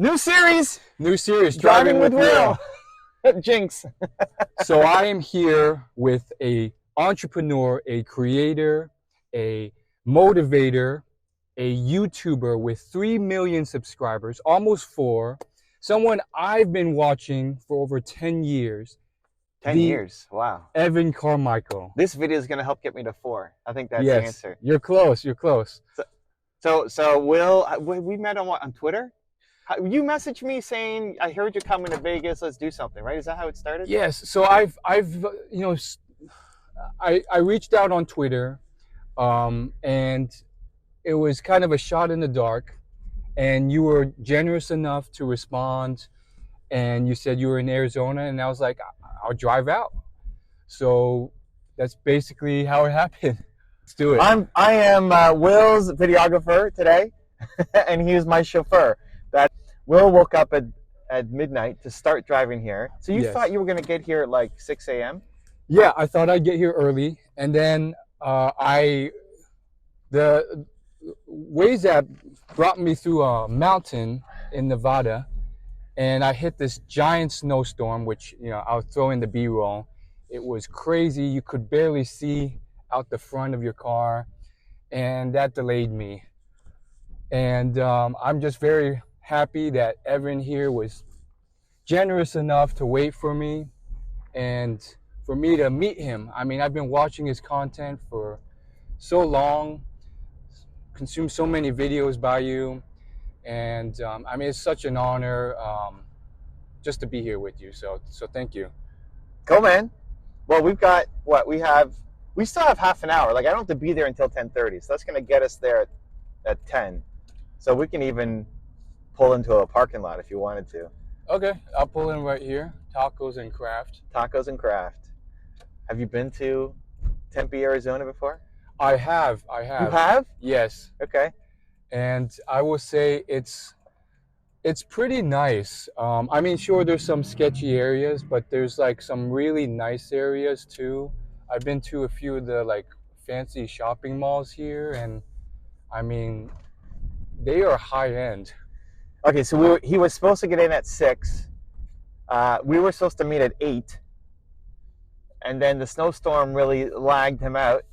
New series, Driving with Will. Jinx. So I am here with a entrepreneur, a creator, a motivator, a YouTuber with 3 million subscribers, almost 4. Someone I've been watching for over 10 years. 10 years. Wow. Evan Carmichael. This video is going to help get me to 4. I think that's the Yes, answer. you're close. You're close. So Will, we met on Twitter? You messaged me saying, I heard you're coming to Vegas. Let's do something, right? Is that how it started? Yes. So I've I reached out on Twitter, and it was kind of a shot in the dark, and you were generous enough to respond, and you said you were in Arizona, and I was like, I'll drive out. So that's basically how it happened. Let's do it. I am Will's videographer today, and he is my chauffeur. Will woke up at midnight to start driving here. So you thought you were going to get here at like 6 a.m.? Yeah, I thought I'd get here early, and then the Waze app brought me through a mountain in Nevada, and I hit this giant snowstorm, which I'll throw in the B-roll. It was crazy. You could barely see out the front of your car, and that delayed me. And I'm just very happy that Evan here was generous enough to wait for me and for me to meet him. I mean, I've been watching his content for so long, consumed so many videos by you, and I mean, it's such an honor just to be here with you. So thank you. Go, man. Well, we've got we still have half an hour. Like, I don't have to be there until 10:30, so that's going to get us there at 10. So we can even pull into a parking lot if you wanted to. Okay, I'll pull in right here. Tacos and Craft. Tacos and Craft. Have you been to Tempe, Arizona before? I have. You have? Yes. Okay. And I will say it's pretty nice. I mean, sure, there's some sketchy areas, but there's like some really nice areas too. I've been to a few of the like fancy shopping malls here, and I mean, they are high end. Okay, so he was supposed to get in at 6. We were supposed to meet at 8, and then the snowstorm really lagged him out,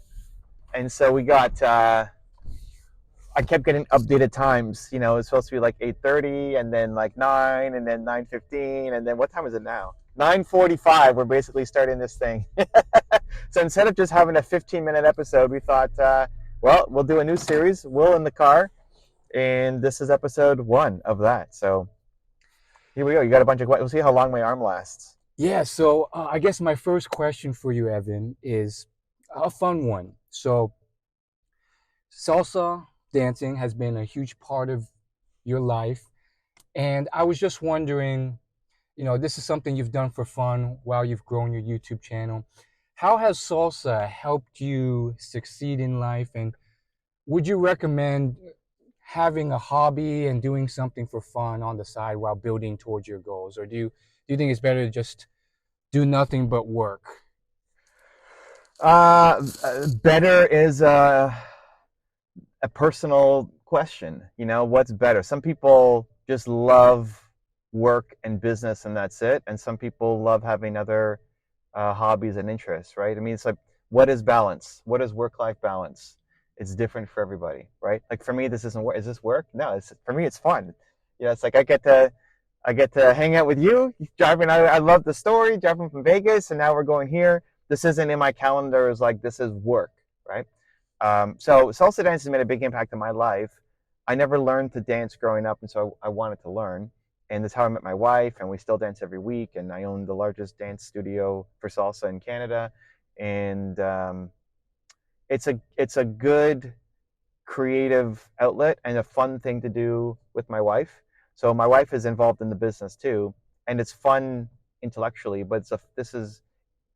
and so we got. I kept getting updated times. You know, it's supposed to be like 8:30, and then like 9, and then 9:15, and then what time is it now? 9:45. We're basically starting this thing. So instead of just having a 15-minute episode, we thought, well, we'll do a new series. Will in the car. And this is episode 1 of that. So here we go. You got a bunch of questions. We'll see how long my arm lasts. Yeah, so I guess my first question for you, Evan, is a fun one. So salsa dancing has been a huge part of your life. And I was just wondering, this is something you've done for fun while you've grown your YouTube channel. How has salsa helped you succeed in life? And would you recommend having a hobby and doing something for fun on the side while building towards your goals? Or do you think it's better to just do nothing but work? Better is a personal question. What's better? Some people just love work and business and that's it. And some people love having other hobbies and interests, right? I mean, it's like, what is balance? What is work-life balance? It's different for everybody, right? Like for me, this isn't work. Is this work? No, for me, it's fun. It's like I get to hang out with you. Driving, I love the story. Driving from Vegas, and now we're going here. This isn't in my calendar as like this is work, right? So salsa dance has made a big impact in my life. I never learned to dance growing up, and so I wanted to learn. And that's how I met my wife, and we still dance every week. And I own the largest dance studio for salsa in Canada, and it's a good creative outlet and a fun thing to do with my wife. So my wife is involved in the business too, and it's fun intellectually, but this is,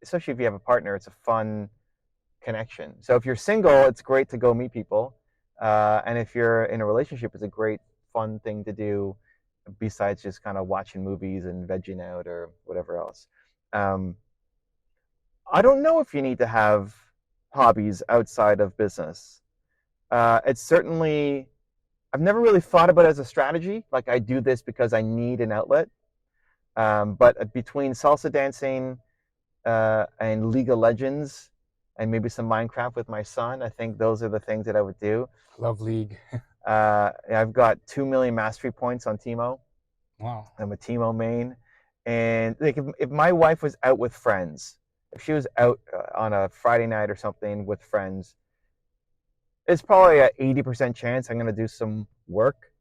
especially if you have a partner, it's a fun connection. So if you're single, it's great to go meet people. And if you're in a relationship, it's a great fun thing to do besides just kind of watching movies and vegging out or whatever else. I don't know if you need to have hobbies outside of business. It's certainly I've never really thought about it as a strategy. Like I do this because I need an outlet. But between salsa dancing and League of Legends and maybe some Minecraft with my son, I think those are the things that I would do. Love League. I've got 2 million mastery points on Teemo. Wow. I'm a Teemo main. And like if my wife was out with friends, if she was out on a Friday night or something with friends, it's probably an 80% chance I'm going to do some work,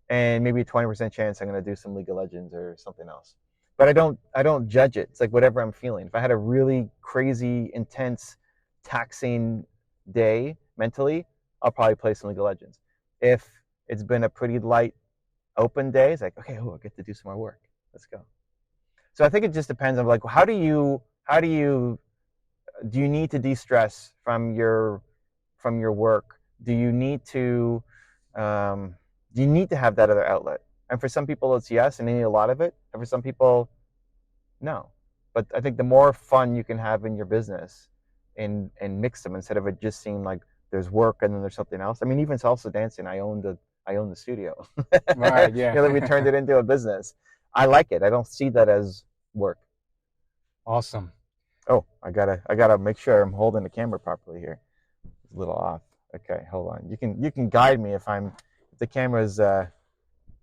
and maybe a 20% chance I'm going to do some League of Legends or something else. But I don't judge it. It's like whatever I'm feeling. If I had a really crazy, intense, taxing day mentally, I'll probably play some League of Legends. If it's been a pretty light, open day, it's like, okay, I get to do some more work. Let's go. So I think it just depends on like do you need to de-stress from your work? Do you need to have that other outlet? And for some people, it's yes, and they need a lot of it. And for some people, no. But I think the more fun you can have in your business and mix them instead of it just seeming like there's work and then there's something else. I mean, even salsa dancing, I own the studio. Right, yeah. You know, we turned it into a business. I like it. I don't see that as work. Awesome. Oh, I gotta make sure I'm holding the camera properly here. It's a little off. Okay, hold on. You can guide me if the camera's No,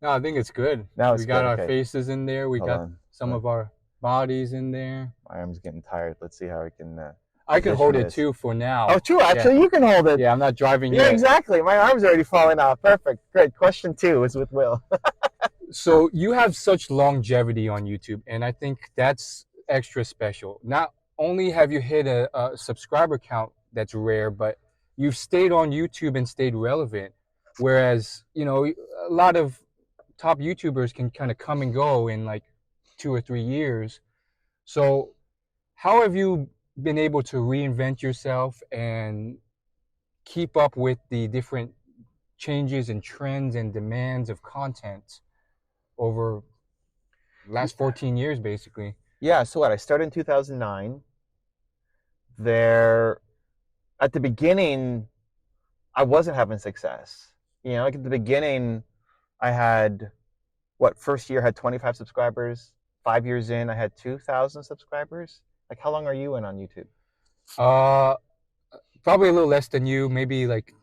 I think it's good. now it's We got good. our Okay. faces in there. We Hold got on. some of our bodies in there. My arm's getting tired. Let's see how I can I can hold position it this. too for now. Oh, true. Actually, you can hold it. Yeah, I'm not driving Yeah, yet. exactly. My arm's already falling off. Perfect. Great. Question 2 is with Will. So you have such longevity on YouTube, and I think that's extra special. Not only have you hit a subscriber count that's rare, but you've stayed on YouTube and stayed relevant. Whereas, you know, a lot of top YouTubers can kind of come and go in like 2 or 3 years. So how have you been able to reinvent yourself and keep up with the different changes and trends and demands of content over the last 14 years, basically? Yeah. So what? I started in 2009. There, at the beginning, I wasn't having success. You know, like at the beginning, I had first year had 25 subscribers. 5 years in, I had 2,000 subscribers. Like, how long are you in on YouTube? Probably a little less than you, maybe like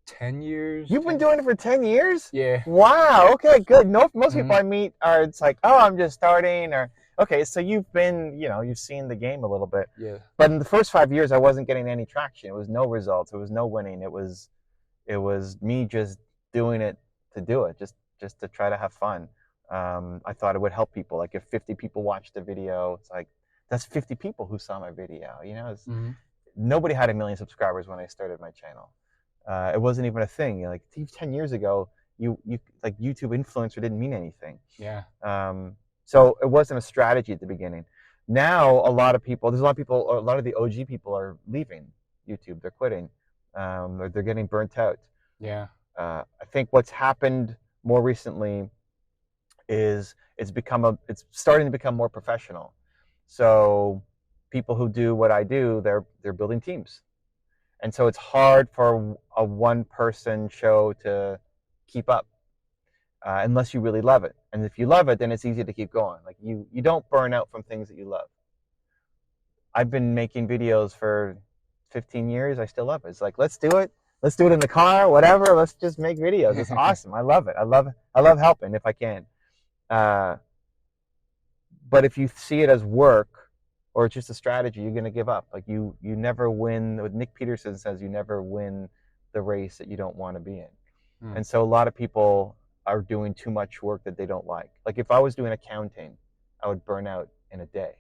10 years. You've been doing it for 10 years? Yeah. Wow. Okay, good. No, most Mhm. people I meet are, it's like, oh, I'm just starting, or, okay, so you've been, you've seen the game a little bit. Yeah. But in the first 5 years, I wasn't getting any traction. It was no results. It was no winning. It was me just doing it to do it, just to try to have fun. I thought it would help people. Like if 50 people watched the video, it's like, that's 50 people who saw my video. Mhm. Nobody had 1 million subscribers when I started my channel. It wasn't even a thing. Like 10 years ago, you like YouTube influencer didn't mean anything. Yeah. So it wasn't a strategy at the beginning. Now a lot of the OG people are leaving YouTube. They're quitting. Or they're getting burnt out. Yeah. I think what's happened more recently is it's starting to become more professional. So people who do what I do, they're building teams. And so it's hard for a one-person show to keep up unless you really love it. And if you love it, then it's easy to keep going. Like you don't burn out from things that you love. I've been making videos for 15 years. I still love it. It's like, let's do it. Let's do it in the car, whatever. Let's just make videos. It's awesome. I love it. I love helping if I can. But if you see it as work or it's just a strategy, you're going to give up. Like you never win. What Nick Peterson says, you never win the race that you don't want to be in. And so a lot of people are doing too much work that they don't like. Like if I was doing accounting, I would burn out in a day.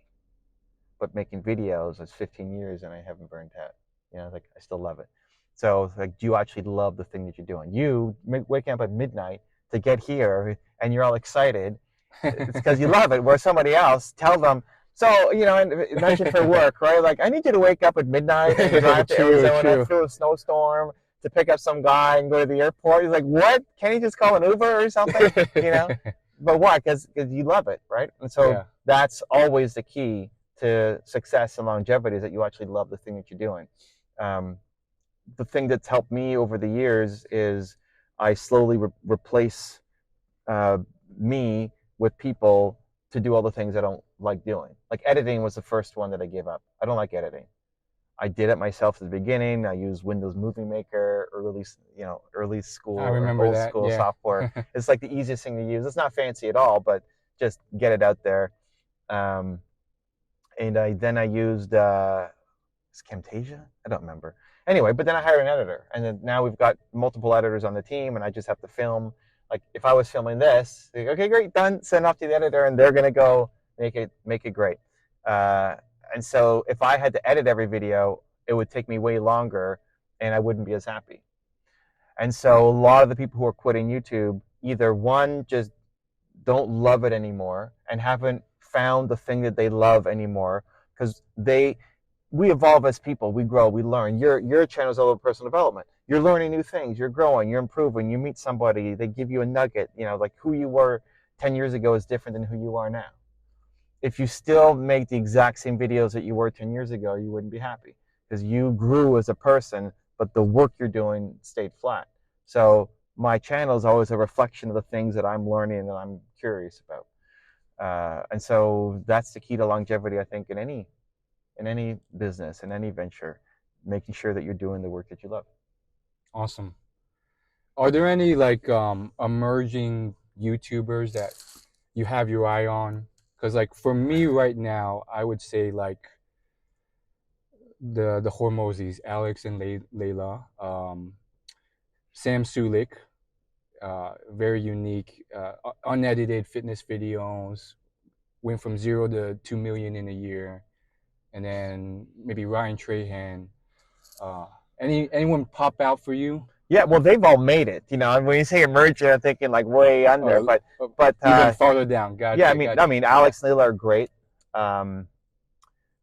But making videos is 15 years and I haven't burned out. Like I still love it. So like, do you actually love the thing that you're doing? You waking up at midnight to get here and you're all excited. It's because you love it. Where somebody else, tell them, so, and mention for work, right? Like, I need you to wake up at midnight and drive to Arizona through a snowstorm to pick up some guy and go to the airport. He's like, what? Can't you just call an Uber or something? But why? Because you love it, right? And so that's always the key to success and longevity, is that you actually love the thing that you're doing. The thing that's helped me over the years is I slowly replace me with people to do all the things I don't like doing. Like editing was the first one that I gave up. I don't like editing. I did it myself at the beginning. I used Windows Movie Maker, early school I or remember old that. school Yeah. software. It's like the easiest thing to use. It's not fancy at all, but just get it out there. Um, and I used Camtasia. I don't remember. Anyway, but then I hired an editor, and then now we've got multiple editors on the team, and I just have to film. Like if I was filming this, like, okay, great, done. Send off to the editor, and they're gonna go make it great. Uh, and so if I had to edit every video, it would take me way longer, and I wouldn't be as happy. And so a lot of the people who are quitting YouTube, either one, just don't love it anymore and haven't found the thing that they love anymore, because we evolve as people, we grow, we learn. Your channel is all about personal development. You're learning new things, you're growing, you're improving. You meet somebody, they give you a nugget. Like who you were 10 years ago is different than who you are now. If you still make the exact same videos that you were 10 years ago, you wouldn't be happy, because you grew as a person, but the work you're doing stayed flat. So my channel is always a reflection of the things that I'm learning and I'm curious about. And so that's the key to longevity, I think, in any business, in any venture, making sure that you're doing the work that you love. Awesome. Are there any like emerging YouTubers that you have your eye on? Because like for me right now, I would say like the Hormozis, Alex and Layla, Sam Sulik, very unique, unedited fitness videos, went from 0 to 2 million in a year, and then maybe Ryan Trahan. Anyone pop out for you? Yeah, well, they've all made it. When you say emerging, I'm thinking like way under, but even farther down. Gotcha. Yeah, Gotcha. Alex and Layla are great.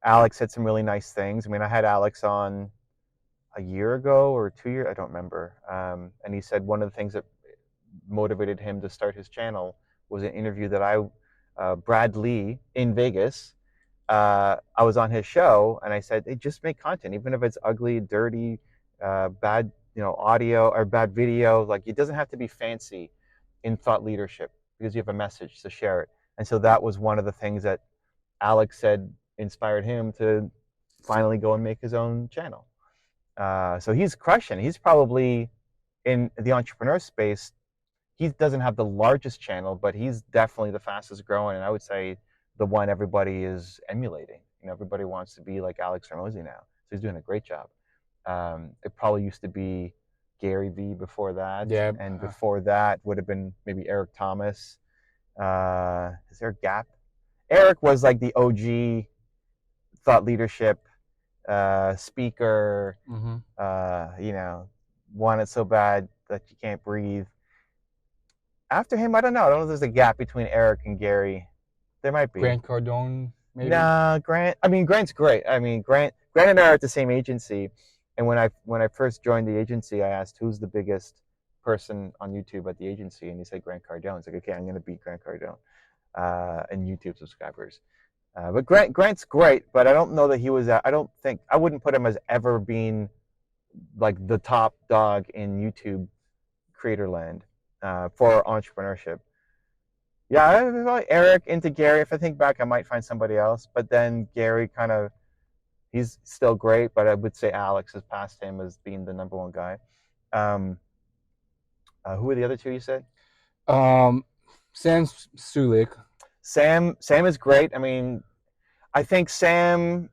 Alex said some really nice things. I had Alex on a year ago or 2 years, I don't remember. And he said one of the things that motivated him to start his channel was an interview that Brad Lee in Vegas. I was on his show, and I said, hey, just make content, even if it's ugly, dirty, bad, audio or bad video. Like, it doesn't have to be fancy in thought leadership, because you have a message to share it. And so that was one of the things that Alex said inspired him to finally go and make his own channel. So he's crushing. He's probably in the entrepreneur space. He doesn't have the largest channel, but he's definitely the fastest growing, and I would say the one everybody is emulating. Everybody wants to be like Alex Hormozi now, so he's doing a great job. It probably used to be Gary Vee before that, Yeah. And before that would have been maybe Eric Thomas. Is there a gap? Eric was like the OG thought leadership speaker. Want it so bad that you can't breathe. After him, I don't know. I don't know if there's a gap between Eric and Gary. There might be. Grant Cardone, maybe? Nah, Grant. Grant's great. Grant and I are at the same agency. And when I first joined the agency, I asked who's the biggest person on YouTube at the agency, and he said Grant Cardone. It's like, okay, I'm going to beat Grant Cardone and YouTube subscribers. But Grant's great, but I don't know that he was. I wouldn't put him as ever being like the top dog in YouTube creator land for entrepreneurship. Yeah, Eric into Gary. If I think back, I might find somebody else. But then Gary he's still great, but I would say Alex has passed him as being the number one guy. Who are the other two you said? Sam Sulik. Sam is great. I think Sam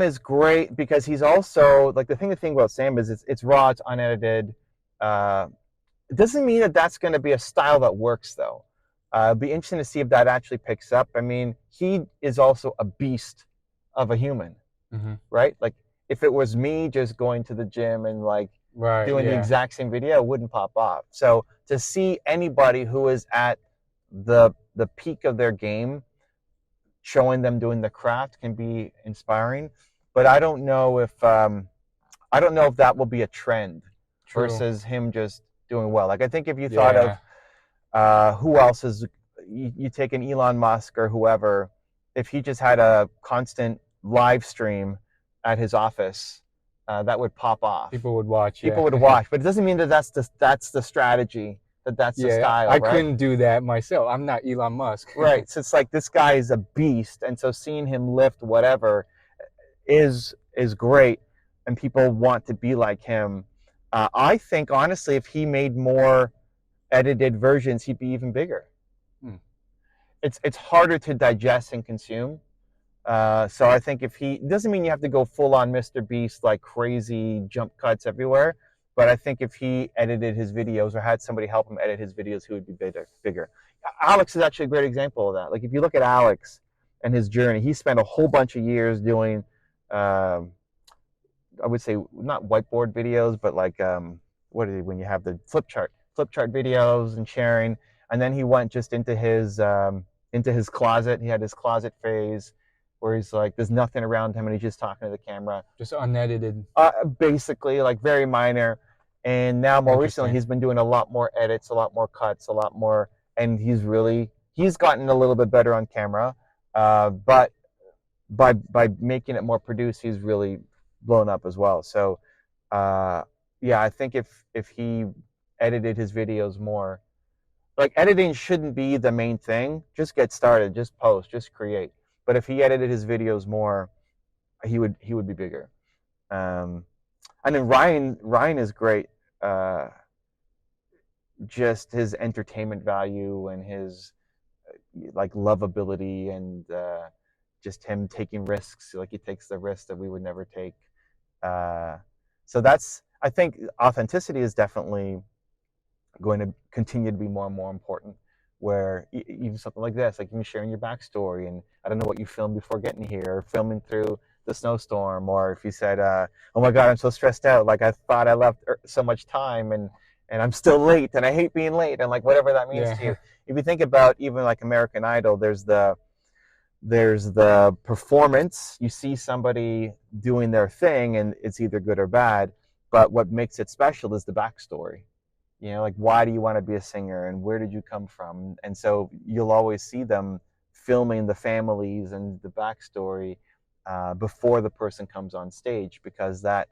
is great because he's also like the thing about Sam is it's raw, it's unedited. It doesn't mean that that's going to be a style that works though. It'd be interesting to see if that actually picks up. He is also a beast of a human, right? Like if it was me just going to the gym and like doing the exact same video, it wouldn't pop off. So to see anybody who is at the peak of their game, showing them doing the craft can be inspiring. But I don't know if that will be a trend. True. Versus him just doing well. Like I think if you thought of who else is, you take an Elon Musk or whoever, if he just had a constant live stream at his office that would pop off. People would watch. People Yeah. would watch, but it doesn't mean that that's the strategy, that's the Yeah, style, I right? couldn't do that myself. I'm not Elon Musk. Right. So it's like this guy is a beast, and so seeing him lift whatever is great, and people want to be like him. I think honestly, if he made more edited versions, he'd be even bigger. Hmm. It's harder to digest and consume. So I think if he, it doesn't mean you have to go full on Mr. Beast, like crazy jump cuts everywhere. But I think if he edited his videos or had somebody help him edit his videos, he would be bigger. Alex is actually a great example of that. Like if you look at Alex and his journey, he spent a whole bunch of years doing, I would say not whiteboard videos, but like what is it when you have the flip chart videos and sharing. And then he went just into his closet. He had his closet phase where he's like, there's nothing around him and he's just talking to the camera. Just unedited. Basically, like very minor. And now more recently, he's been doing a lot more edits, a lot more cuts, a lot more, and he's gotten a little bit better on camera. But by making it more produced, he's really blown up as well. So yeah, I think if he edited his videos more, like editing shouldn't be the main thing. Just get started, just post, just create. But if he edited his videos more, he would be bigger. And then Ryan is great. Just his entertainment value and his like lovability and just him taking risks. Like he takes the risks that we would never take. So that's, I think authenticity is definitely going to continue to be more and more important, where even something like this, like you sharing your backstory, and I don't know what you filmed before getting here, or filming through the snowstorm, or if you said, oh my God, I'm so stressed out, like I thought I left so much time and I'm still late and I hate being late, and like whatever that means to you. If you think about even like American Idol, there's the performance. You see somebody doing their thing and it's either good or bad, but what makes it special is the backstory. You know, like why do you want to be a singer and where did you come from? And so you'll always see them filming the families and the backstory before the person comes on stage, because that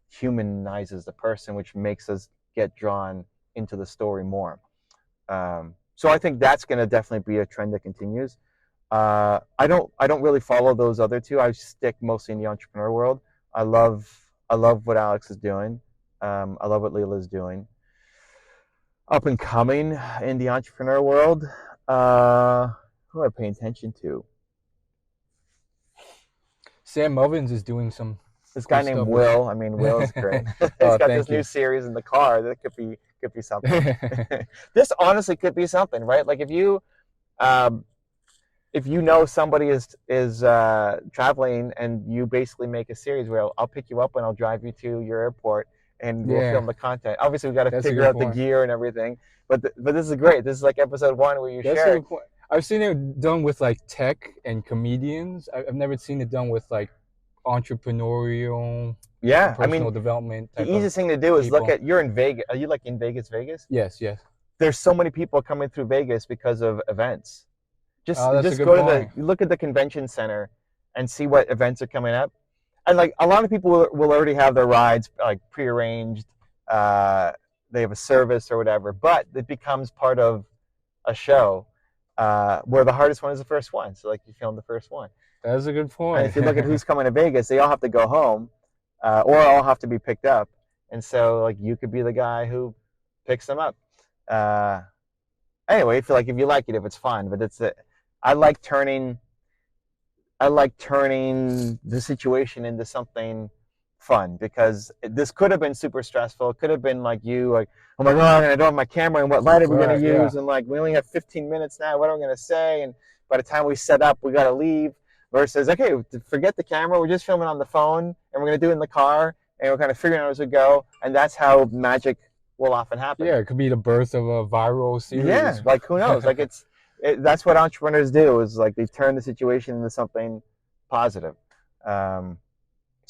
humanizes the person, which makes us get drawn into the story more. So I think that's going to definitely be a trend that continues. I don't really follow those other two. I stick mostly in the entrepreneur world. I love what Alex is doing. I love what Leela is doing. Up and coming in the entrepreneur world, who am I paying attention to? Sam Mullins is doing some. This guy named Will. I mean, Will is great. He's got this new series in the car that could be something. This honestly could be something, right? Like if you know somebody is traveling and you basically make a series where I'll pick you up and I'll drive you to your airport and we'll film the content. Obviously, we got to figure out the gear and everything. But this is great. This is like episode 1 where you share. I've seen it done with like tech and comedians. I've never seen it done with like entrepreneurial, personal development. The easiest thing to do is look at, you're in Vegas. Are you like in Vegas? Yes. There's so many people coming through Vegas because of events. Just go to look at the convention center and see what events are coming up. And like a lot of people will already have their rides like prearranged. They have a service or whatever, but it becomes part of a show where the hardest one is the first one. So like you film the first one. That's a good point. And if you look at who's coming to Vegas, they all have to go home or all have to be picked up. And so like you could be the guy who picks them up. Anyway, if you like it, if it's fun, but I like turning the situation into something fun, because this could have been super stressful. It could have been like you, like, oh my God, I don't have my camera, and what light are we going to use? And like, we only have 15 minutes now. What are we going to say? And by the time we set up, we got to leave. Versus, okay, forget the camera. We're just filming on the phone, and we're going to do it in the car, and we're kind of figuring out as we go. And that's how magic will often happen. Yeah, it could be the birth of a viral series. Yeah, like who knows? Like that's what entrepreneurs do, is like they turn the situation into something positive. So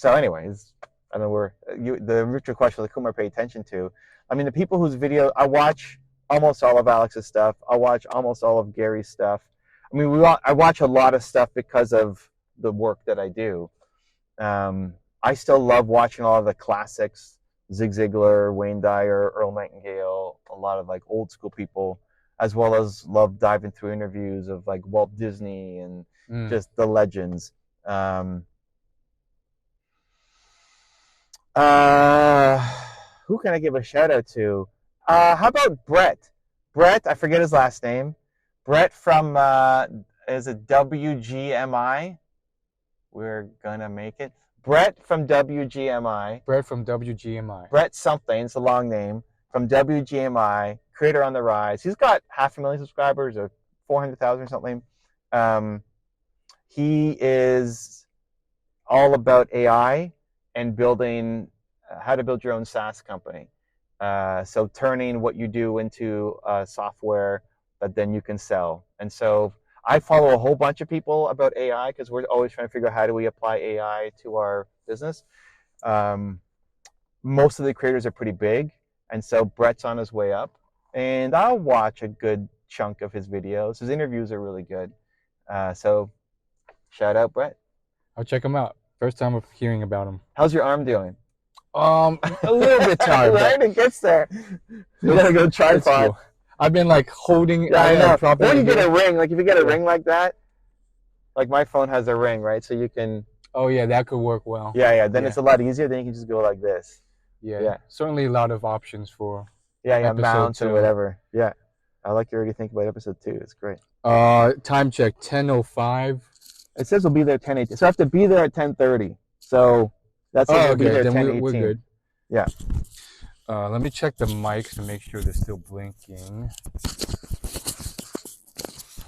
anyways, I know the original question was like, who am I pay attention to? I mean, the people whose video, I watch almost all of Alex's stuff. I watch almost all of Gary's stuff. I mean, I watch a lot of stuff because of the work that I do. I still love watching all of the classics, Zig Ziglar, Wayne Dyer, Earl Nightingale, a lot of like old school people, as well as love diving through interviews of like Walt Disney and Mm. just the legends. Um, uh, who can I give a shout out to? How about Brett? Brett, I forget his last name. Brett from is it WGMI? We're gonna make it. Brett from WGMI. Brett from WGMI. Brett something, it's a long name, from WGMI, creator on the rise. He's got 500,000 subscribers or 400,000 or something. Um, he is all about AI and building how to build your own SaaS company. So turning what you do into software that then you can sell. And so I follow a whole bunch of people about AI because we're always trying to figure out how do we apply AI to our business. Most of the creators are pretty big, and so Brett's on his way up. And I'll watch a good chunk of his videos. His interviews are really good. So shout out Brett. I'll check him out. First time of hearing about him. How's your arm doing? A little bit tired. Right, it gets there. You gotta go tripod. Cool. I've been like holding. Yeah, I know. Or you get a ring, like if you get a ring like that, like my phone has a ring, right? So you can. Oh yeah, that could work well. Yeah. Then it's a lot easier. Then you can just go like this. Yeah. Certainly a lot of options for. Yeah, mounts or whatever. Yeah, I like you already think about episode 2. It's great. Time check 10:05. It says we'll be there at 10:18. So I have to be there at 10:30. So that's okay. We'll be there at then 10:18. we're good. Yeah. Let me check the mics to make sure they're still blinking.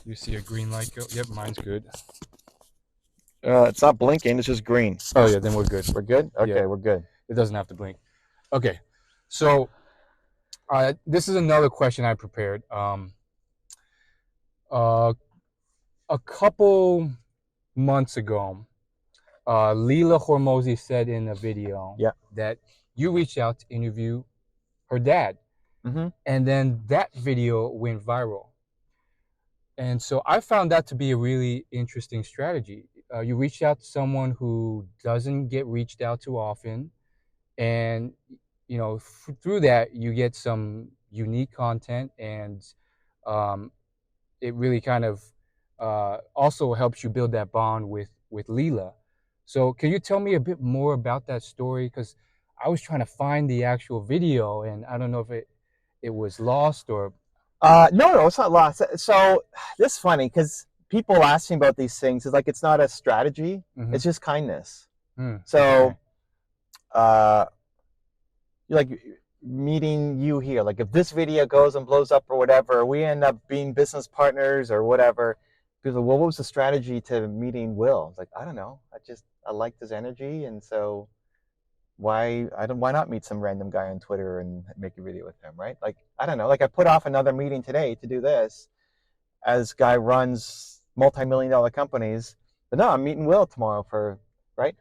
You see a green light go? Yep, mine's good. It's not blinking. It's just green. Oh yeah, then we're good. We're good. Okay, Yeah. we're good. It doesn't have to blink. Okay, so this is another question I prepared. A couple months ago, Leila Hormozi said in a video that you reached out to interview her dad. Mm-hmm. And then that video went viral. And so I found that to be a really interesting strategy. You reach out to someone who doesn't get reached out to often. And, you know, through that, you get some unique content, and it really kind of also helps you build that bond with Leila. So can you tell me a bit more about that story? Because I was trying to find the actual video, and I don't know if it was lost or... No, it's not lost. So this is funny because people ask me about these things. It's like it's not a strategy. Mm-hmm. It's just kindness. So, like meeting you here. Like if this video goes and blows up or whatever, we end up being business partners or whatever. People, well, what was the strategy to meeting Will? It's like I don't know. I liked his energy, and so. Why not meet some random guy on Twitter and make a video with him, right? Like, I don't know. Like I put off another meeting today to do this as guy runs multi-million-dollar companies. But no, I'm meeting Will tomorrow right?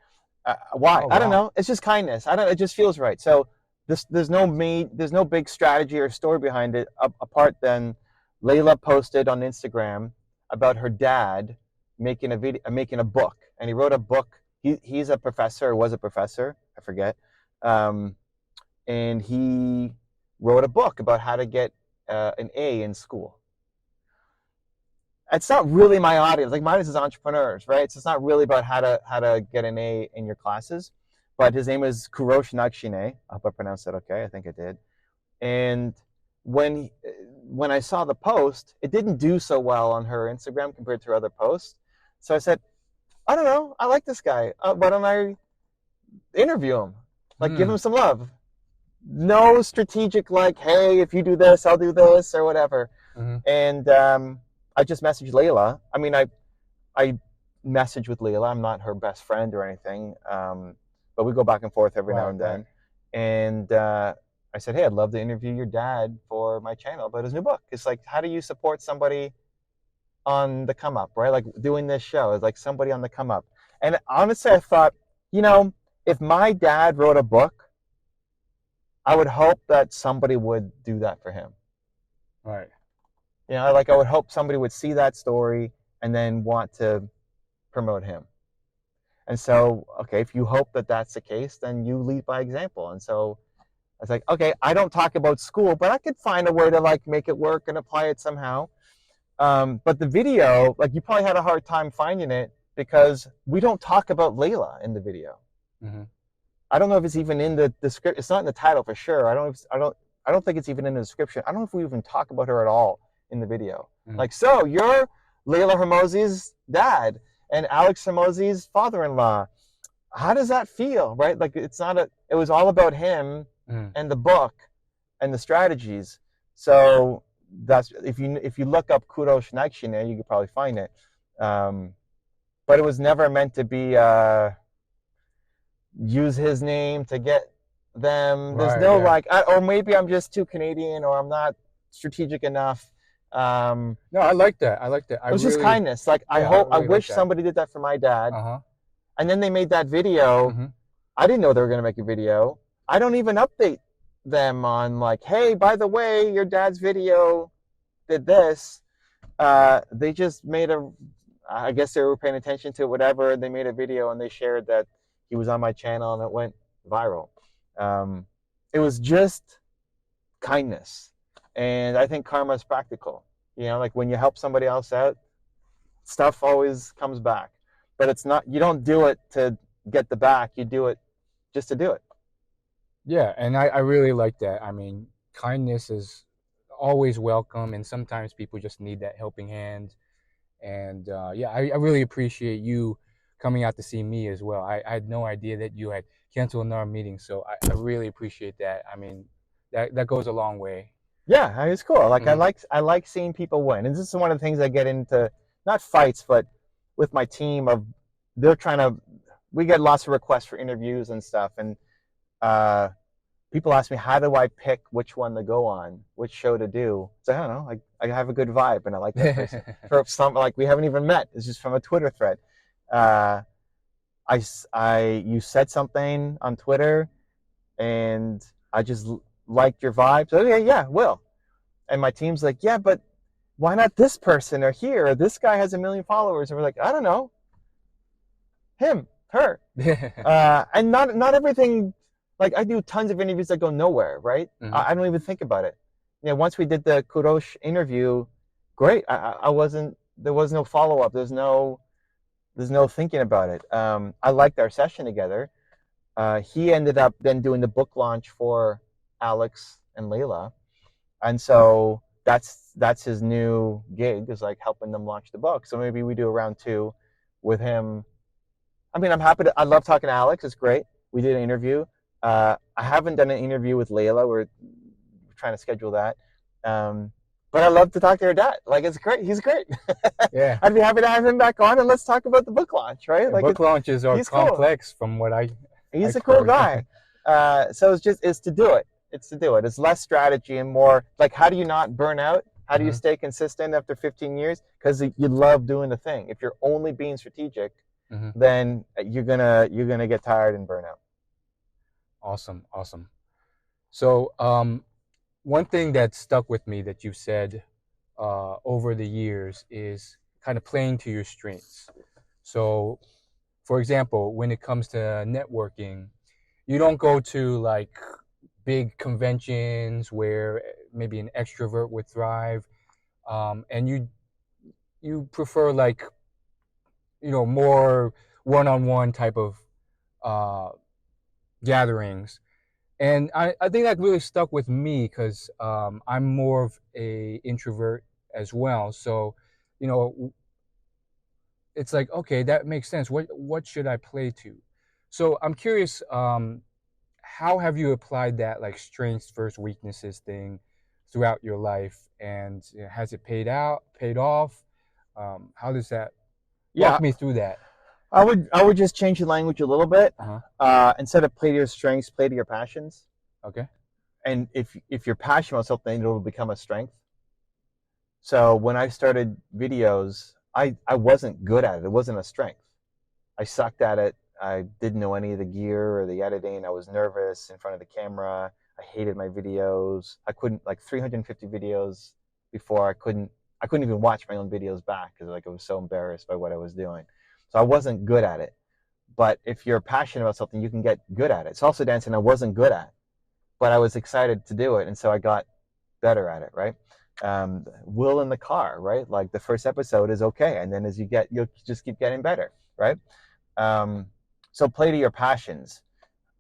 Why? I don't know. It's just kindness. It just feels right. So there's no big strategy or story behind it apart than Layla posted on Instagram about her dad making a book. And he wrote a book. He's a professor, or was a professor, I forget. And he wrote a book about how to get an A in school. It's not really my audience. Like, my audience is entrepreneurs, right? So it's not really about how to get an A in your classes. But his name is Kurosh Nakshine. I hope I pronounced that okay. I think I did. And when I saw the post, it didn't do so well on her Instagram compared to her other posts. So I said, I don't know. I like this guy. Why don't I interview him? Like, give him some love. No strategic, like, hey, if you do this, I'll do this, or whatever. Mm-hmm. And I just messaged Layla. I mean, I message with Layla. I'm not her best friend or anything, but we go back and forth every now and then. And I said, hey, I'd love to interview your dad for my channel about his new book. It's like, how do you support somebody on the come up, right? Like doing this show is like somebody on the come up. And honestly, I thought, if my dad wrote a book, I would hope that somebody would do that for him. Right. Like I would hope somebody would see that story and then want to promote him. And so, okay, if you hope that that's the case, then you lead by example. And so I was like, okay, I don't talk about school, but I could find a way to like make it work and apply it somehow. But the video, like you probably had a hard time finding it because we don't talk about Layla in the video. Mm-hmm. I don't know if it's even in the description. It's not in the title for sure. I don't think it's even in the description. I don't know if we even talk about her at all in the video. Mm-hmm. Like, so you're Layla Hermosi's dad and Alex Hermosi's father-in-law. How does that feel, right? Like it's not a. It was all about him and the book and the strategies. So that's if you look up Kudos Schneikshine, you could probably find it. But it was never meant to be use his name to get them. There's Right, no yeah. like, or maybe I'm just too Canadian, or I'm not strategic enough. No, I like that. I like that. It was just kindness. Like I yeah, hope, I really like wish that. somebody did that for my dad. Uh-huh. And then they made that video. Mm-hmm. I didn't know they were gonna make a video. I don't even update them on like, hey, by the way, your dad's video did this. They just made a. I guess they were paying attention to it, whatever. They made a video and they shared that he was on my channel and it went viral. It was just kindness, and I think karma is practical. You know, like when you help somebody else out, stuff always comes back. But it's not. You don't do it to get the back. You do it just to do it. Yeah, and I really like that. I mean, kindness is always welcome, and sometimes people just need that helping hand. And yeah, I really appreciate you coming out to see me as well. I had no idea that you had canceled another meeting, so I really appreciate that. I mean, that goes a long way. Yeah, it's cool. Like Mm-hmm. I like seeing people win, and this is one of the things I get into, not fights, but with my team of they're trying to. We get lots of requests for interviews and stuff, and uh, people ask me how do I pick which one to go on, which show to do. So I don't know. I have a good vibe, and I like that person. For some, like we haven't even met. It's just from a Twitter thread. Uh, you said something on Twitter, and I just liked your vibe. So okay, yeah, will. And my team's like, yeah, but why not this person or here? Or this guy has 1 million followers. And we're like, I don't know, him, her. And not everything. Like I do tons of interviews that go nowhere, right? Mm-hmm. I don't even think about it. You know, once we did the Kurosh interview, great. I wasn't. There was no follow up. There's no thinking about it. I liked our session together. He ended up then doing the book launch for Alex and Layla, and so that's his new gig, is like helping them launch the book. So maybe we do a round 2 with him. I mean, I'm happy to. I love talking to Alex. It's great. We did an interview. I haven't done an interview with Layla. We're trying to schedule that. But I love to talk to her dad. Like it's great. He's great. Yeah. I'd be happy to have him back on and let's talk about the book launch, right? Like book launches are complex cool. from what He's a cool guy. So it's to do it. It's to do it. It's less strategy and more like how do you not burn out? How do you stay consistent after 15 years? Because you love doing the thing. If you're only being strategic, then you're gonna get tired and burn out. Awesome. So one thing that stuck with me that you've said over the years is kind of playing to your strengths. So, for example, when it comes to networking, you don't go to like big conventions where maybe an extrovert would thrive, and you prefer like more one-on-one type of gatherings. And I think that really stuck with me because I'm more of a introvert as well. So, it's like, okay, that makes sense. What should I play to? So I'm curious, how have you applied that like strengths versus weaknesses thing throughout your life, and has it paid off? How does that walk me through that? I would just change the language a little bit. Uh-huh. Instead of play to your strengths, play to your passions. Okay. And if you're passionate about something, it'll become a strength. So when I started videos, I wasn't good at it. It wasn't a strength. I sucked at it. I didn't know any of the gear or the editing. I was nervous in front of the camera. I hated my videos. I couldn't, like 350 videos before, I couldn't even watch my own videos back because like I was so embarrassed by what I was doing. So I wasn't good at it. But if you're passionate about something, you can get good at it. Salsa dancing I wasn't good at, but I was excited to do it, and so I got better at it, right? Will in the car, right? Like the first episode is okay, and then as you'll just keep getting better, right? So play to your passions,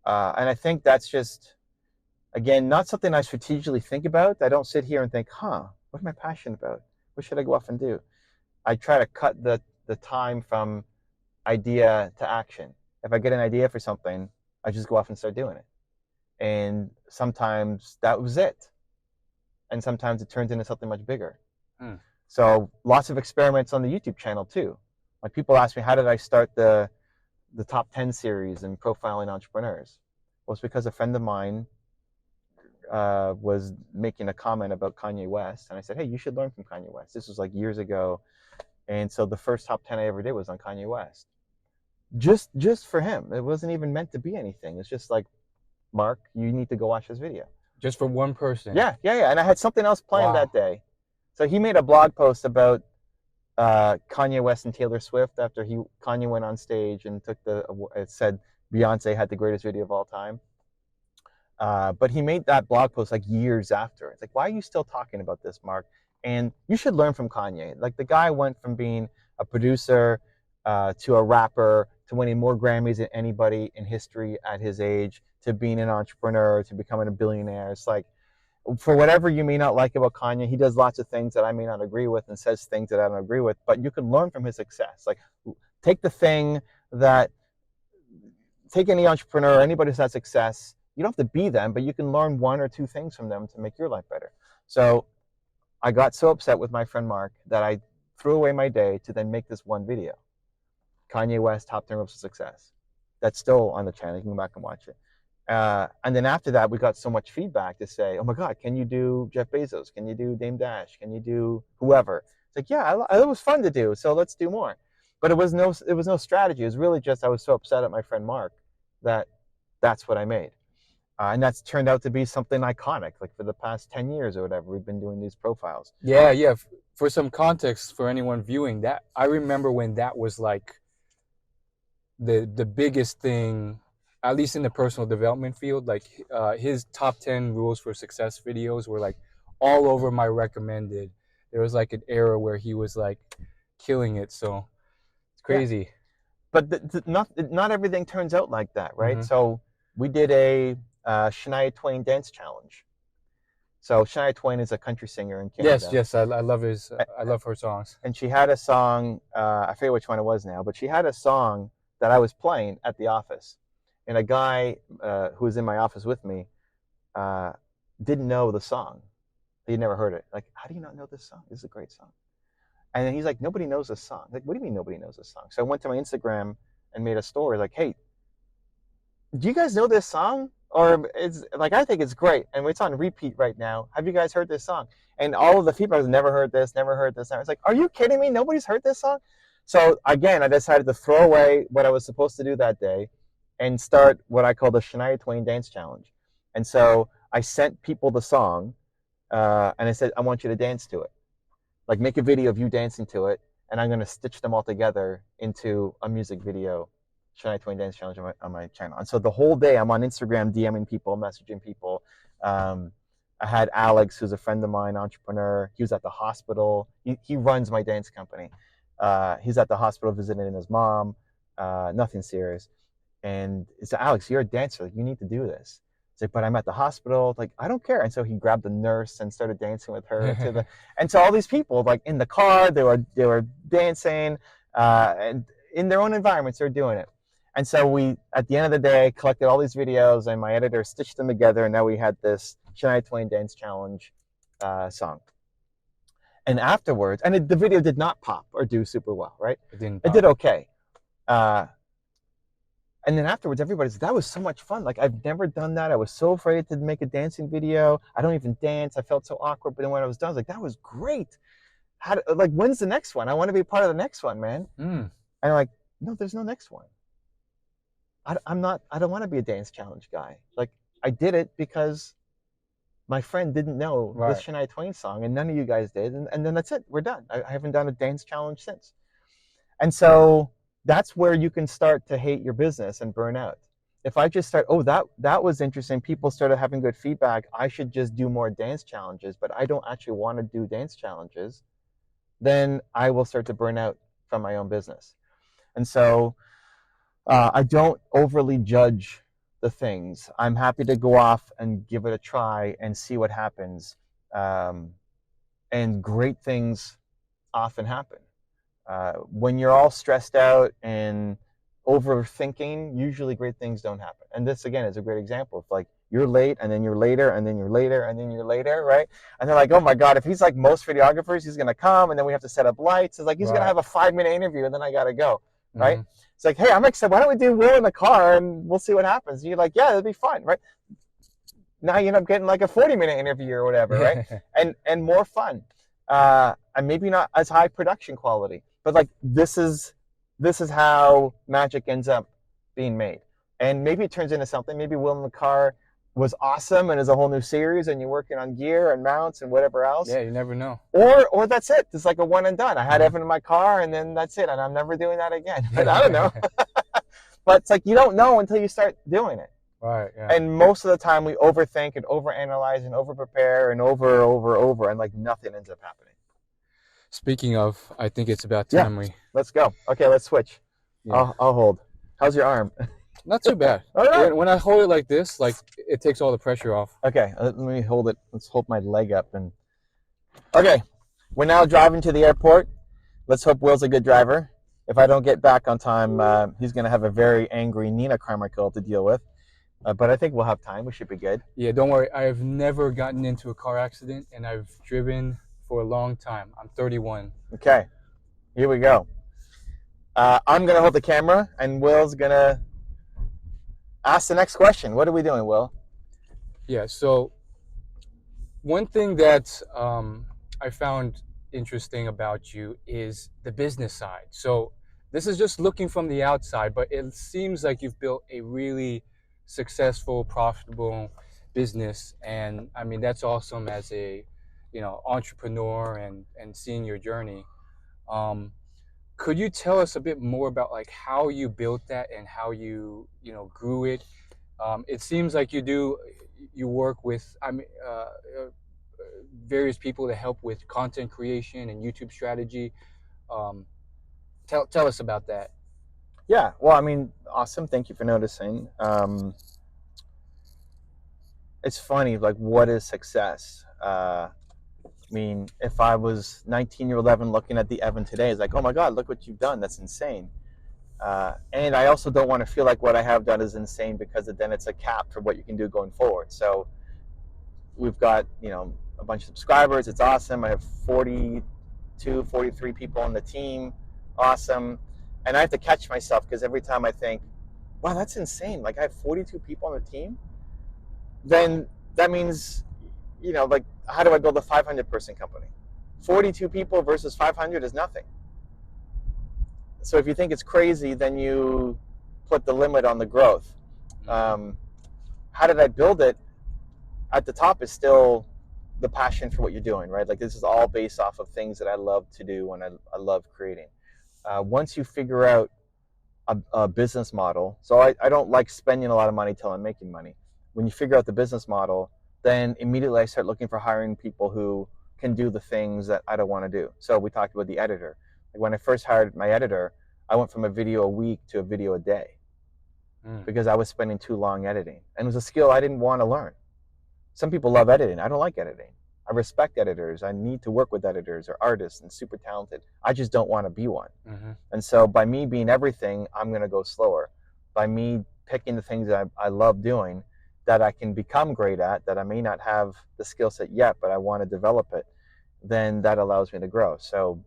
and I think that's just, again, not something I strategically think about. I don't sit here and think, what am I passionate about? What should I go off and do? I try to cut the time from idea to action. If I get an idea for something, I just go off and start doing it. And sometimes that was it. And sometimes it turns into something much bigger. So lots of experiments on the YouTube channel too. Like people ask me, how did I start the top 10 series in profiling entrepreneurs? Well, it's because a friend of mine was making a comment about Kanye West, and I said, hey, you should learn from Kanye West. This was like years ago. And so the first top 10 I ever did was on Kanye West. Just for him. It wasn't even meant to be anything. It's just like, Mark, you need to go watch this video. Just for one person? Yeah. And I had something else planned that day. So he made a blog post about Kanye West and Taylor Swift after Kanye went on stage and it said Beyonce had the greatest video of all time. But he made that blog post like years after. It's like, why are you still talking about this, Mark? And you should learn from Kanye. Like the guy went from being a producer to a rapper to winning more Grammys than anybody in history at his age, to being an entrepreneur, to becoming a billionaire. It's like, for whatever you may not like about Kanye, he does lots of things that I may not agree with and says things that I don't agree with, but you can learn from his success. Like take any entrepreneur, anybody who's had success, you don't have to be them, but you can learn one or two things from them to make your life better. So I got so upset with my friend Mark that I threw away my day to then make this one video. Kanye West, top 10 ropes of success. That's still on the channel. You can go back and watch it. And then after that, we got so much feedback to say, oh my God, can you do Jeff Bezos? Can you do Dame Dash? Can you do whoever? It's like, yeah, it was fun to do, so let's do more. But it was no strategy. It was really just I was so upset at my friend Mark that's what I made. And that's turned out to be something iconic. Like for the past 10 years or whatever, we've been doing these profiles. Yeah. For some context for anyone viewing that, I remember when that was like the biggest thing, at least in the personal development field. Like his top 10 rules for success videos were like all over my recommended. There was like an era where he was like killing it. So it's crazy. Yeah. But not everything turns out like that, right? So we did a Shania Twain dance challenge. So Shania Twain is a country singer in Canada. Yes, I love her songs. And she had a song, I forget which one it was now, but she had a song that I was playing at the office. And a guy who was in my office with me didn't know the song. He'd never heard it. Like, how do you not know this song? This is a great song. And then he's like, nobody knows this song. Like, what do you mean nobody knows this song? So I went to my Instagram and made a story like, hey, do you guys know this song? Or it's like, I think it's great, and it's on repeat right now. Have you guys heard this song? And all of the feedback was, never heard this. And it's like, are you kidding me? Nobody's heard this song? So again, I decided to throw away what I was supposed to do that day and start what I call the Shania Twain Dance Challenge. And so I sent people the song, and I said, I want you to dance to it. Like, make a video of you dancing to it, and I'm going to stitch them all together into a music video. Shania Twain Dance Challenge on my channel. And so the whole day I'm on Instagram DMing people, messaging people. I had Alex, who's a friend of mine, entrepreneur. He was at the hospital. He runs my dance company. He's at the hospital visiting his mom. Nothing serious. And it's like, Alex, you're a dancer. Like, you need to do this. It's like, but I'm at the hospital. Like, I don't care. And so he grabbed the nurse and started dancing with her. And so all these people, like in the car, they were dancing, and in their own environments, they're doing it. And so we, at the end of the day, collected all these videos, and my editor stitched them together, and now we had this Shania Twain Dance Challenge song. And afterwards, and the video did not pop or do super well, right? It did okay. And then afterwards, everybody said, that was so much fun. Like, I've never done that. I was so afraid to make a dancing video. I don't even dance. I felt so awkward. But then when I was done, I was like, that was great. Like, when's the next one? I want to be part of the next one, man. And I'm like, no, there's no next one. I don't want to be a dance challenge guy. Like, I did it because my friend didn't know this Shania Twain song, and none of you guys did. And then that's it. We're done. I haven't done a dance challenge since. And so that's where you can start to hate your business and burn out. If I just start, oh, that was interesting, people started having good feedback, I should just do more dance challenges, but I don't actually want to do dance challenges, then I will start to burn out from my own business. And so I don't overly judge the things. I'm happy to go off and give it a try and see what happens. And great things often happen. When you're all stressed out and overthinking, usually great things don't happen. And this, again, is a great example of like, you're late, and then you're later, and then you're later, and then you're later, right? And they're like, oh my God, if he's like most videographers, he's going to come, and then we have to set up lights. It's like, he's going to have a 5-minute interview, and then I got to go, right? It's like, hey, I'm excited. Why don't we do Will in the car, and we'll see what happens? And you're like, yeah, it'll be fun, right? Now you end up getting like a 40-minute interview or whatever, right? and more fun. And maybe not as high production quality, but like this is how magic ends up being made. And maybe it turns into something. Maybe Will in the Car was awesome and is a whole new series, and you're working on gear and mounts and whatever else. Yeah, you never know. Or that's it. It's like a one and done. I had Evan in my car, and then that's it, and I'm never doing that again. But I don't know. But it's like you don't know until you start doing it. Right. Yeah. And most of the time we overthink and overanalyze and overprepare and over, and like nothing ends up happening. Speaking of, I think it's about time let's go. Okay, let's switch. Yeah. I'll hold. How's your arm? Not too bad. All right. When I hold it like this, like it takes all the pressure off. Okay, let me hold it. Let's hold my leg up and. Okay, we're now driving to the airport. Let's hope Will's a good driver. If I don't get back on time, he's going to have a very angry Nina Carmichael to deal with. But I think we'll have time. We should be good. Yeah, don't worry. I've never gotten into a car accident, and I've driven for a long time. I'm 31. Okay, here we go. I'm going to hold the camera, and Will's going to ask the next question. What are we doing, Will? Yeah, so one thing that I found interesting about you is the business side. So this is just looking from the outside, but it seems like you've built a really successful, profitable business. And I mean, that's awesome as a, entrepreneur and seeing your journey. Could you tell us a bit more about like how you built that and how you grew it? It seems like you work with various people to help with content creation and YouTube strategy. Tell us about that. Yeah, well, I mean, awesome. Thank you for noticing. It's funny, like, what is success? I mean, if I was 19-year-old Evan looking at the Evan today, it's like, oh my God, look what you've done. That's insane. And I also don't want to feel like what I have done is insane, because then it's a cap for what you can do going forward. So we've got, a bunch of subscribers. It's awesome. I have 42, 43 people on the team. Awesome. And I have to catch myself, because every time I think, wow, that's insane. Like, I have 42 people on the team. Then that means, like, how do I build a 500-person company? 42 people versus 500 is nothing. So if you think it's crazy, then you put the limit on the growth. How did I build it? At the top is still the passion for what you're doing, right? Like, this is all based off of things that I love to do and I love creating. Once you figure out a business model, so I don't like spending a lot of money till I'm making money. When you figure out the business model, then immediately I start looking for hiring people who can do the things that I don't want to do. So we talked about the editor. Like, when I first hired my editor, I went from a video a week to a video a day because I was spending too long editing. And it was a skill I didn't want to learn. Some people love editing. I don't like editing. I respect editors. I need to work with editors or artists and super talented. I just don't want to be one. And so by me being everything, I'm going to go slower. By me picking the things that I love doing, that I can become great at, that I may not have the skill set yet, but I want to develop it, then that allows me to grow. So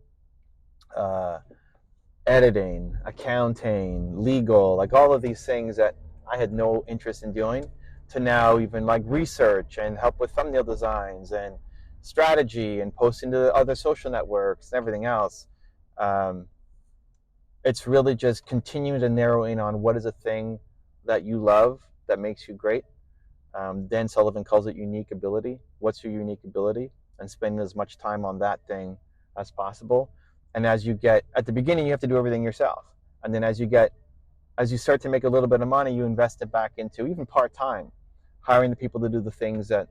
editing, accounting, legal, like all of these things that I had no interest in doing, to now even like research and help with thumbnail designs and strategy and posting to other social networks and everything else. It's really just continuing to narrow in on what is a thing that you love that makes you great. Dan Sullivan calls it unique ability. What's your unique ability? And spending as much time on that thing as possible. And as you get, at the beginning, you have to do everything yourself. And then as you start to make a little bit of money, you invest it back into, even part-time, hiring the people to do the things that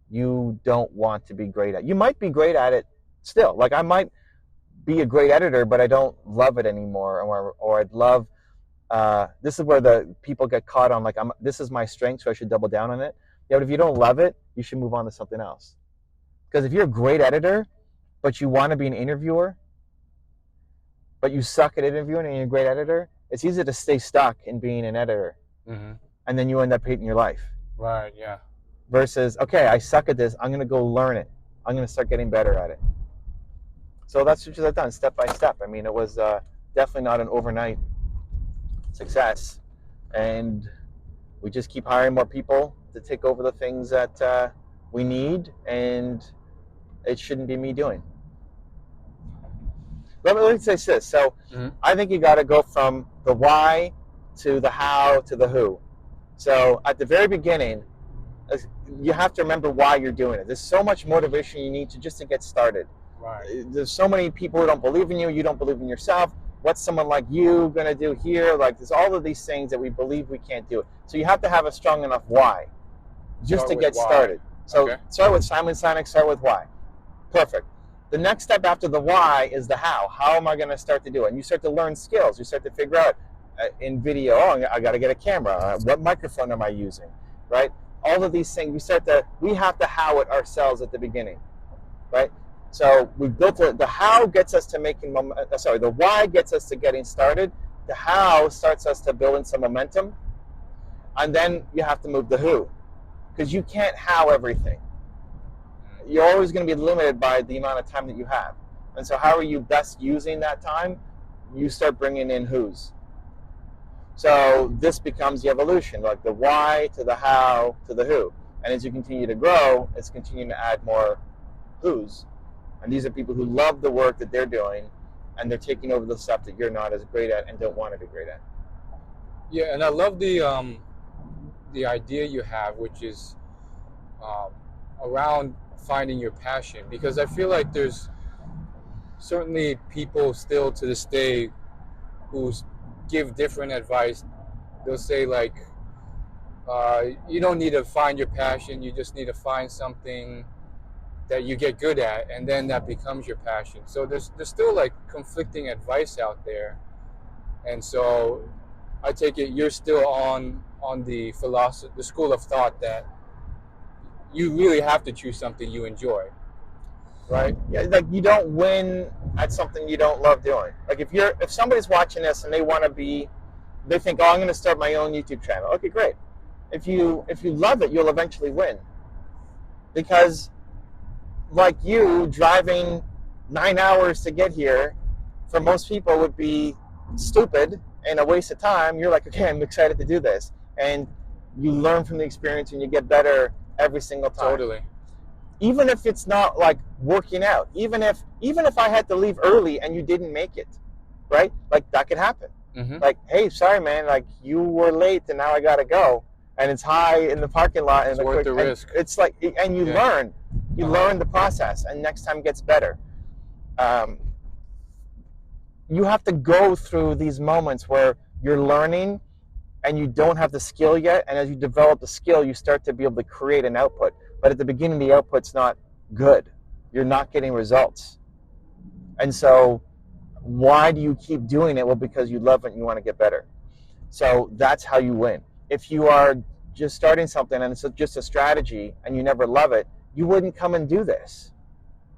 you don't want to be great at. You might be great at it still. Like I might be a great editor, but I don't love it anymore, or I'd love. This is where the people get caught on, like, this is my strength, so I should double down on it. Yeah, but if you don't love it, you should move on to something else. Because if you're a great editor, but you want to be an interviewer, but you suck at interviewing and you're a great editor, it's easy to stay stuck in being an editor. Mm-hmm. And then you end up hating your life. Right, yeah. Versus, okay, I suck at this, I'm going to go learn it. I'm going to start getting better at it. So that's what I've done, step by step. I mean, it was definitely not an overnight success. And we just keep hiring more people to take over the things that we need, and it shouldn't be me doing. Let me say this. So I think you got to go from the why to the how to the who. So at the very beginning, you have to remember why you're doing it. There's so much motivation you need to get started. Right. There's so many people who don't believe in you. You don't believe in yourself. What's someone like you going to do here? Like, there's all of these things that we believe we can't do. So you have to have a strong enough why just to get started. So start with Simon Sinek, start with why. Perfect. The next step after the why is the how. How am I going to start to do it? And you start to learn skills. You start to figure out in video, I got to get a camera. What microphone am I using? Right? All of these things, we have to how it ourselves at the beginning. Right? So we've built the how gets us to the why gets us to getting started. The how starts us to building some momentum. And then you have to move the who. Because you can't how everything. You're always going to be limited by the amount of time that you have. And so how are you best using that time? You start bringing in who's. So this becomes the evolution, like the why to the how to the who. And as you continue to grow, it's continuing to add more who's. And these are people who love the work that they're doing, and they're taking over the stuff that you're not as great at and don't want to be great at. Yeah, and I love the idea you have, which is around finding your passion, because I feel like there's certainly people still to this day who give different advice. They'll say, like, you don't need to find your passion, you just need to find something that you get good at, and then that becomes your passion. So there's still like conflicting advice out there. And so I take it you're still on the school of thought that you really have to choose something you enjoy, right? Yeah, like you don't win at something you don't love doing. Like if somebody's watching this and they think, oh, I'm going to start my own YouTube channel. Okay, great. If you love it, you'll eventually win. Because like you, driving 9 hours to get here, for most people would be stupid and a waste of time. You're like, okay, I'm excited to do this. And you learn from the experience and you get better every single time. Totally. Even if it's not like working out, even if I had to leave early and you didn't make it, right? Like that could happen. Mm-hmm. Like, hey, sorry, man, like you were late and now I gotta go. And it's high in the parking lot. It's worth the risk. It's like, and you learn. You learn the process, and next time gets better. You have to go through these moments where you're learning and you don't have the skill yet, and as you develop the skill, you start to be able to create an output. But at the beginning, the output's not good. You're not getting results. And so why do you keep doing it? Well, because you love it and you want to get better. So that's how you win. If you are just starting something and it's just a strategy and you never love it, you wouldn't come and do this.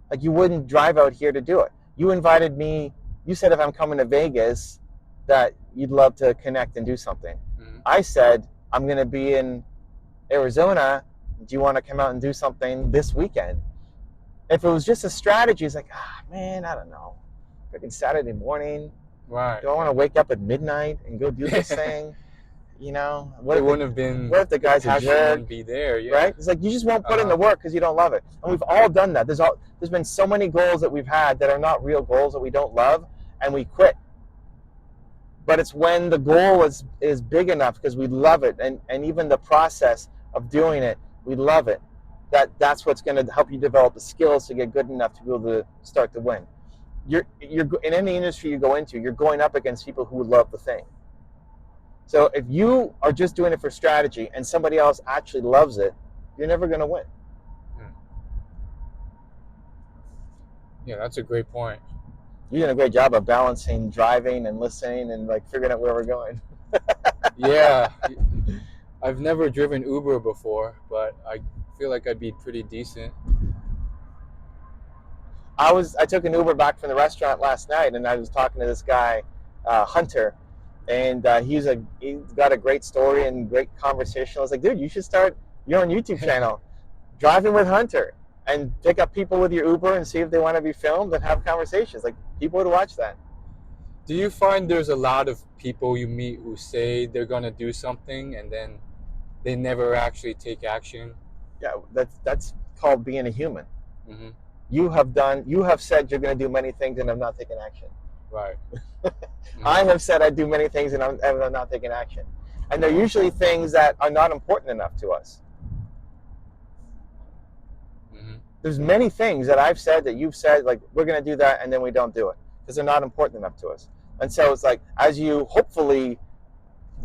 Like you wouldn't drive out here to do it. You invited me. You said if I'm coming to Vegas that you'd love to connect and do something. Mm-hmm. I said, I'm going to be in Arizona. Do you want to come out and do something this weekend? If it was just a strategy, it's like, man, I don't know. Freaking Saturday morning. Right. Do I want to wake up at midnight and go do this thing? You know, what if the guy's a jerk? Wouldn't be there, yeah. Right? It's like you just won't put in the work because you don't love it. And we've all done that. There's been so many goals that we've had that are not real goals that we don't love, and we quit. But it's when the goal is big enough because we love it, and even the process of doing it, we love it. That's what's going to help you develop the skills to get good enough to be able to start to win. you're in any industry you go into, you're going up against people who love the thing. So if you are just doing it for strategy and somebody else actually loves it, you're never going to win. Yeah, that's a great point. You're doing a great job of balancing driving and listening and like figuring out where we're going. Yeah, I've never driven Uber before, but I feel like I'd be pretty decent. I took an Uber back from the restaurant last night, and I was talking to this guy, Hunter, and he's got a great story and great conversation. I was like, dude, you should start your own YouTube channel, driving with Hunter, and pick up people with your Uber and see if they want to be filmed and have conversations. Like, people would watch that. Do you find there's a lot of people you meet who say they're gonna do something and then they never actually take action? Yeah, that's called being a human. Mm-hmm. You have said you're going to do many things and have not taken action. Right. Mm-hmm. I have said I do many things and I'm not taking action. And they're usually things that are not important enough to us. Mm-hmm. There's many things that I've said that you've said, like, we're going to do that, and then we don't do it because they're not important enough to us. And so it's like, as you hopefully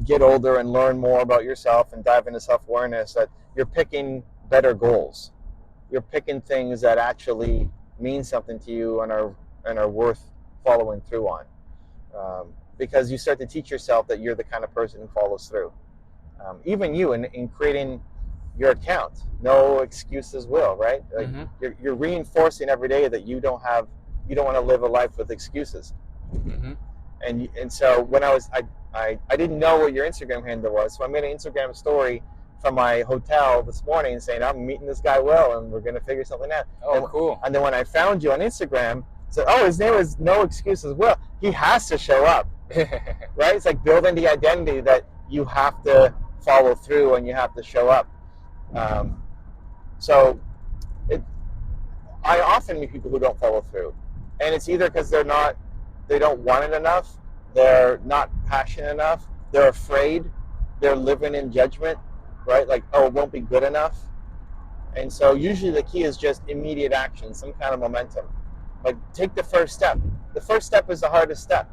get older and learn more about yourself and dive into self-awareness, that you're picking better goals. You're picking things that actually mean something to you and are worth following through on, because you start to teach yourself that you're the kind of person who follows through. Even you in creating your account, no excuses will, right? Like, mm-hmm. you're reinforcing every day that you don't want to live a life with excuses. Mm-hmm. And so when I didn't know what your Instagram handle was, so I made an Instagram story from my hotel this morning saying, I'm meeting this guy Will and we're going to figure something out. Oh, cool. And then when I found you on Instagram, said, oh, his name is No Excuses Will. He has to show up, right? It's like building the identity that you have to follow through and you have to show up. I often meet people who don't follow through, and it's either because they don't want it enough, they're not passionate enough, they're afraid, they're living in judgment, right? Like, oh, it won't be good enough. And so usually the key is just immediate action, some kind of momentum. Like, take the first step. The first step is the hardest step.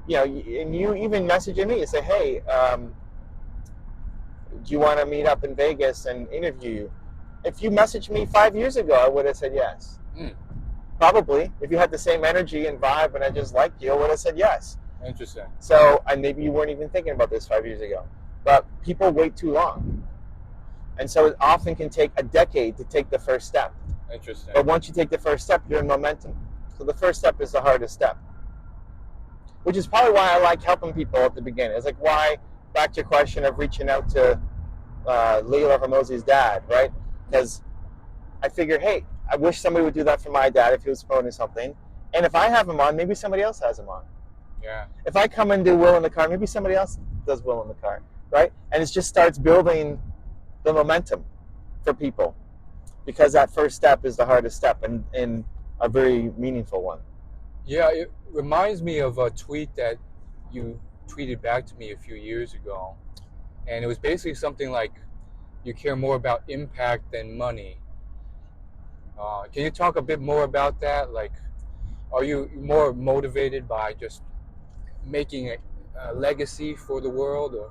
You know, and you even messaging me and say, hey, do you want to meet up in Vegas and interview you? If you messaged me 5 years ago, I would have said yes. Probably. If you had the same energy and vibe and I just liked you, I would have said yes. Interesting. So, and maybe you weren't even thinking about this 5 years ago. But people wait too long. And so it often can take a decade to take the first step. Interesting. But once you take the first step, you're in momentum. So the first step is the hardest step. Which is probably why I like helping people at the beginning. It's like why, back to your question of reaching out to Leila Hormozi's dad, right? Because I figured, hey, I wish somebody would do that for my dad if he was promoting something. And if I have him on, maybe somebody else has him on. Yeah. If I come and do Will in the car, maybe somebody else does Will in the car, right? And it just starts building the momentum for people, because that first step is the hardest step and a very meaningful one. Yeah, it reminds me of a tweet that you tweeted back to me a few years ago. And it was basically something like, you care more about impact than money. Can you talk a bit more about that? Like, are you more motivated by just making a legacy for the world? Or?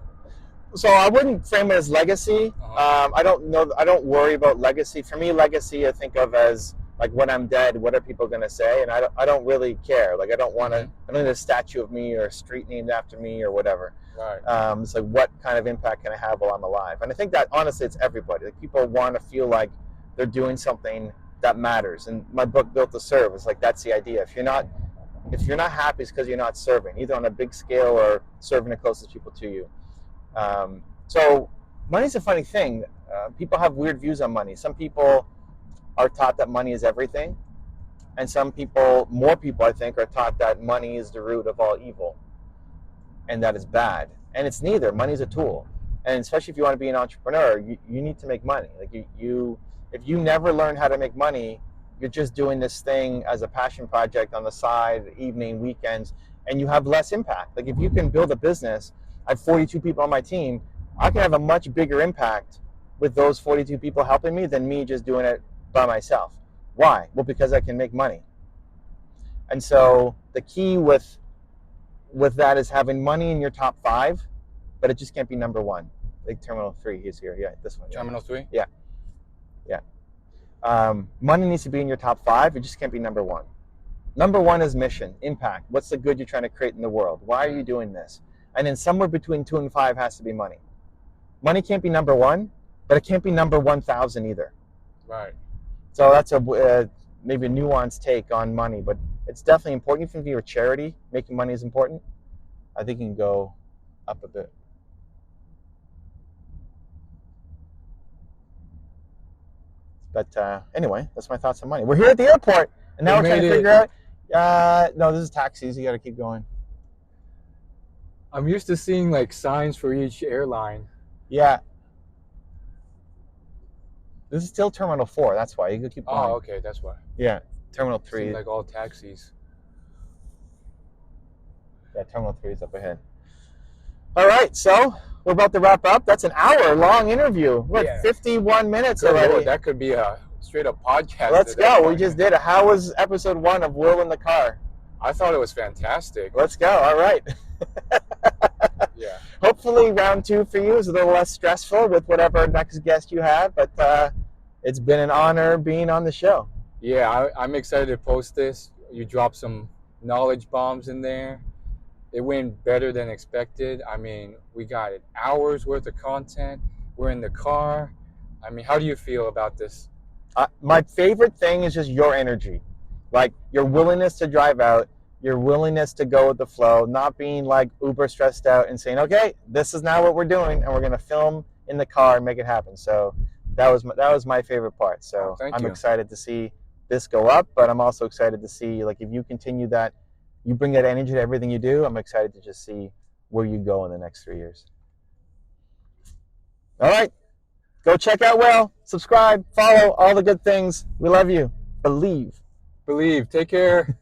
So I wouldn't frame it as legacy. I don't worry about legacy. For me, legacy I think of as like when I'm dead, what are people going to say? And I don't really care. Like I don't need a statue of me or a street named after me or whatever. Right. It's like, what kind of impact can I have while I'm alive? And I think that honestly, it's everybody. Like people want to feel like they're doing something that matters. And my book, Built to Serve, is like, that's the idea. If you're not happy, it's because you're not serving, either on a big scale or serving the closest people to you. So money's a funny thing. People have weird views on money. Some people are taught that money is everything. And more people, I think, are taught that money is the root of all evil. And that is bad. And it's neither. Money's a tool. And especially if you want to be an entrepreneur, you need to make money. Like if you never learn how to make money, you're just doing this thing as a passion project on the side, evening, weekends, and you have less impact. Like if you can build a business, I have 42 people on my team, I can have a much bigger impact with those 42 people helping me than me just doing it by myself. Why? Well, because I can make money. And so the key with that is having money in your top 5, but it just can't be number 1. Like Terminal 3 is here. Yeah, this one. Terminal 3? Yeah. Money needs to be in your top 5. It just can't be number 1. Number 1 is mission, impact. What's the good you're trying to create in the world? Why are you doing this? And then somewhere between 2 and 5 has to be money. Money can't be number 1, but it can't be number 1,000 either. Right. So that's maybe a nuanced take on money, but it's definitely important. Even if you're a charity, making money is important. I think you can go up a bit. But anyway, that's my thoughts on money. We're here at the airport, and now we're trying to figure out. No, this is taxis. You got to keep going. I'm used to seeing like signs for each airline. Yeah. This is still Terminal 4. That's why you can keep going. Oh, okay, that's why. Yeah, Terminal 3. Seems like all taxis. Yeah, Terminal 3 is up ahead. All right, so we're about to wrap up. That's an hour-long interview. What, 51 minutes Good already? Lord, that could be a straight-up podcast. Let's go. We just did it. How was episode 1 of Will in the Car? I thought it was fantastic. Let's go. All right. Yeah. Hopefully round 2 for you is a little less stressful with whatever next guest you have, but it's been an honor being on the show. Yeah, I'm excited to post this. You dropped some knowledge bombs in there. It went better than expected. I mean, we got hours worth of content. We're in the car. I mean, how do you feel about this? My favorite thing is just your energy. Like your willingness to drive out, your willingness to go with the flow, not being like uber stressed out and saying, okay, this is now what we're doing, and we're going to film in the car and make it happen. So that was my favorite part. So I'm excited to see this go up, but I'm also excited to see, like, if you continue that, you bring that energy to everything you do, I'm excited to just see where you go in the next 3 years. All right. Go check out Will. Subscribe, follow, all the good things. We love you. Believe. Take care.